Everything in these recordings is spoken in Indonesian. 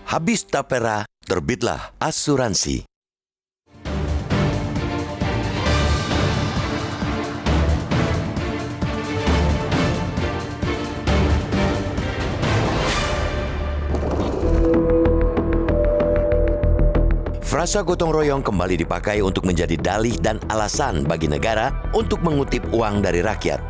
Habis tapera, terbitlah asuransi. Frasa gotong royong kembali dipakai untuk menjadi dalih dan alasan bagi negara untuk mengutip uang dari rakyat.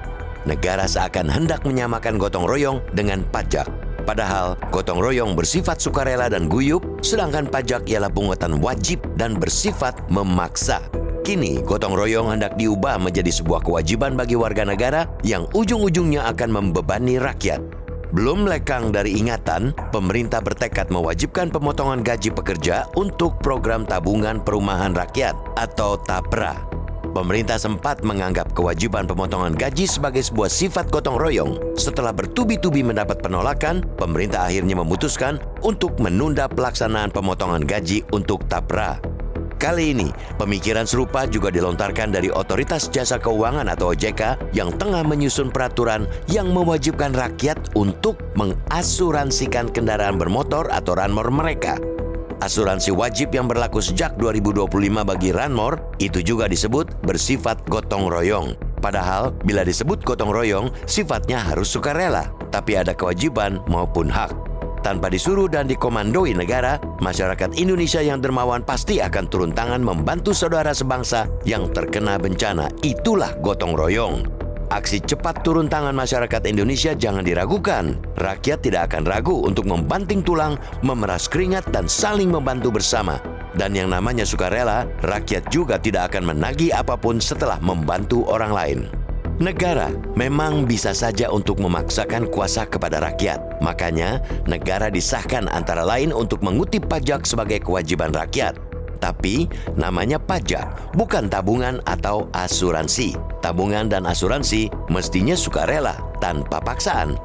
Negara seakan hendak menyamakan gotong royong dengan pajak. Padahal gotong royong bersifat sukarela dan guyup, sedangkan pajak ialah pungutan wajib dan bersifat memaksa. Kini gotong royong hendak diubah menjadi sebuah kewajiban bagi warga negara yang ujung-ujungnya akan membebani rakyat. Belum lekang dari ingatan, pemerintah bertekad mewajibkan pemotongan gaji pekerja untuk program tabungan perumahan rakyat atau TAPRA. Pemerintah sempat menganggap kewajiban pemotongan gaji sebagai sebuah sifat gotong royong. Setelah bertubi-tubi mendapat penolakan, pemerintah akhirnya memutuskan untuk menunda pelaksanaan pemotongan gaji untuk TAPRA. Kali ini, pemikiran serupa juga dilontarkan dari Otoritas Jasa Keuangan atau OJK yang tengah menyusun peraturan yang mewajibkan rakyat untuk mengasuransikan kendaraan bermotor atau ranmor mereka. Asuransi wajib yang berlaku sejak 2025 bagi ranmor itu juga disebut bersifat gotong royong. Padahal, bila disebut gotong royong, sifatnya harus sukarela, tapi ada kewajiban maupun hak. Tanpa disuruh dan dikomandoi negara, masyarakat Indonesia yang dermawan pasti akan turun tangan membantu saudara sebangsa yang terkena bencana. Itulah gotong royong. Aksi cepat turun tangan masyarakat Indonesia jangan diragukan. Rakyat tidak akan ragu untuk membanting tulang, memeras keringat, dan saling membantu bersama. Dan yang namanya sukarela, rakyat juga tidak akan menagih apapun setelah membantu orang lain. Negara memang bisa saja untuk memaksakan kuasa kepada rakyat. Makanya, negara disahkan antara lain untuk mengutip pajak sebagai kewajiban rakyat. Tapi, namanya pajak, bukan tabungan atau asuransi. Tabungan dan asuransi mestinya sukarela, tanpa paksaan.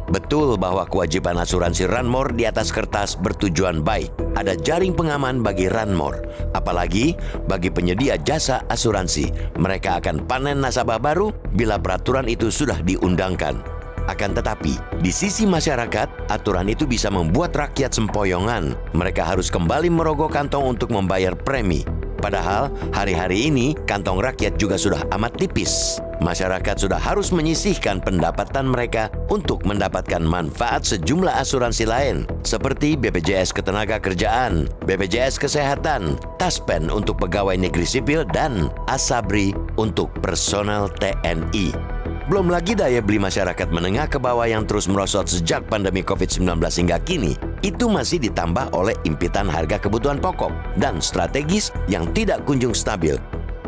Betul bahwa kewajiban asuransi ranmor di atas kertas bertujuan baik. Ada jaring pengaman bagi ranmor. Apalagi bagi penyedia jasa asuransi. Mereka akan panen nasabah baru bila peraturan itu sudah diundangkan. Akan tetapi, di sisi masyarakat, aturan itu bisa membuat rakyat sempoyongan. Mereka harus kembali merogoh kantong untuk membayar premi. Padahal, hari-hari ini kantong rakyat juga sudah amat tipis. Masyarakat sudah harus menyisihkan pendapatan mereka untuk mendapatkan manfaat sejumlah asuransi lain, seperti BPJS Ketenagakerjaan, BPJS Kesehatan, Taspen untuk pegawai negeri sipil, dan Asabri untuk personel TNI. Belum lagi daya beli masyarakat menengah ke bawah yang terus merosot sejak pandemi COVID-19 hingga kini, itu masih ditambah oleh impitan harga kebutuhan pokok dan strategis yang tidak kunjung stabil.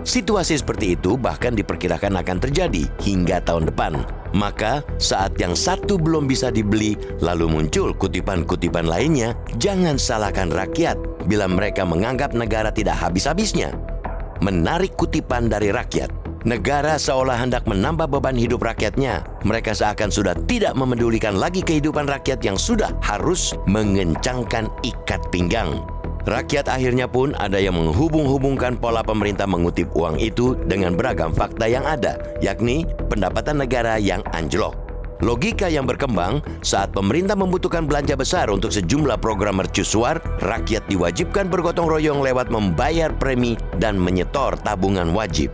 Situasi seperti itu bahkan diperkirakan akan terjadi hingga tahun depan. Maka saat yang satu belum bisa dibeli, lalu muncul kutipan-kutipan lainnya, jangan salahkan rakyat bila mereka menganggap negara tidak habis-habisnya menarik kutipan dari rakyat. Negara seolah hendak menambah beban hidup rakyatnya. Mereka seakan sudah tidak memedulikan lagi kehidupan rakyat yang sudah harus mengencangkan ikat pinggang. Rakyat akhirnya pun ada yang menghubung-hubungkan pola pemerintah mengutip uang itu dengan beragam fakta yang ada, yakni pendapatan negara yang anjlok. Logika yang berkembang, saat pemerintah membutuhkan belanja besar untuk sejumlah program mercusuar, rakyat diwajibkan bergotong royong lewat membayar premi dan menyetor tabungan wajib.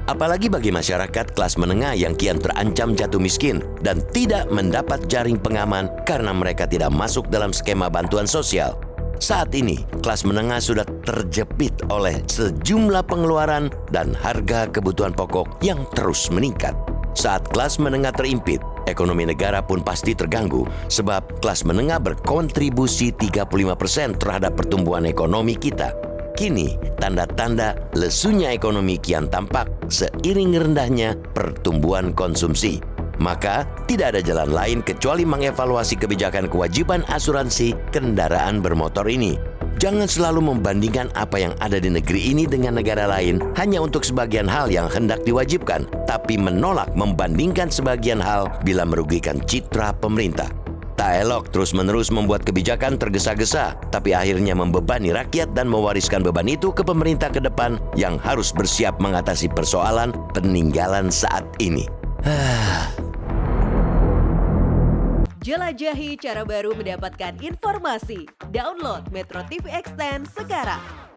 Apalagi bagi masyarakat kelas menengah yang kian terancam jatuh miskin dan tidak mendapat jaring pengaman karena mereka tidak masuk dalam skema bantuan sosial. Saat ini, kelas menengah sudah terjepit oleh sejumlah pengeluaran dan harga kebutuhan pokok yang terus meningkat. Saat kelas menengah terimpit, ekonomi negara pun pasti terganggu sebab kelas menengah berkontribusi 35% terhadap pertumbuhan ekonomi kita. Kini, tanda-tanda lesunya ekonomi kian tampak seiring rendahnya pertumbuhan konsumsi. Maka, tidak ada jalan lain kecuali mengevaluasi kebijakan kewajiban asuransi kendaraan bermotor ini. Jangan selalu membandingkan apa yang ada di negeri ini dengan negara lain hanya untuk sebagian hal yang hendak diwajibkan, tapi menolak membandingkan sebagian hal bila merugikan citra pemerintah. Tak elok terus-menerus membuat kebijakan tergesa-gesa, tapi akhirnya membebani rakyat dan mewariskan beban itu ke pemerintah ke depan yang harus bersiap mengatasi persoalan peninggalan saat ini. Jelajahi cara baru mendapatkan informasi. Download Metro TV Extend sekarang.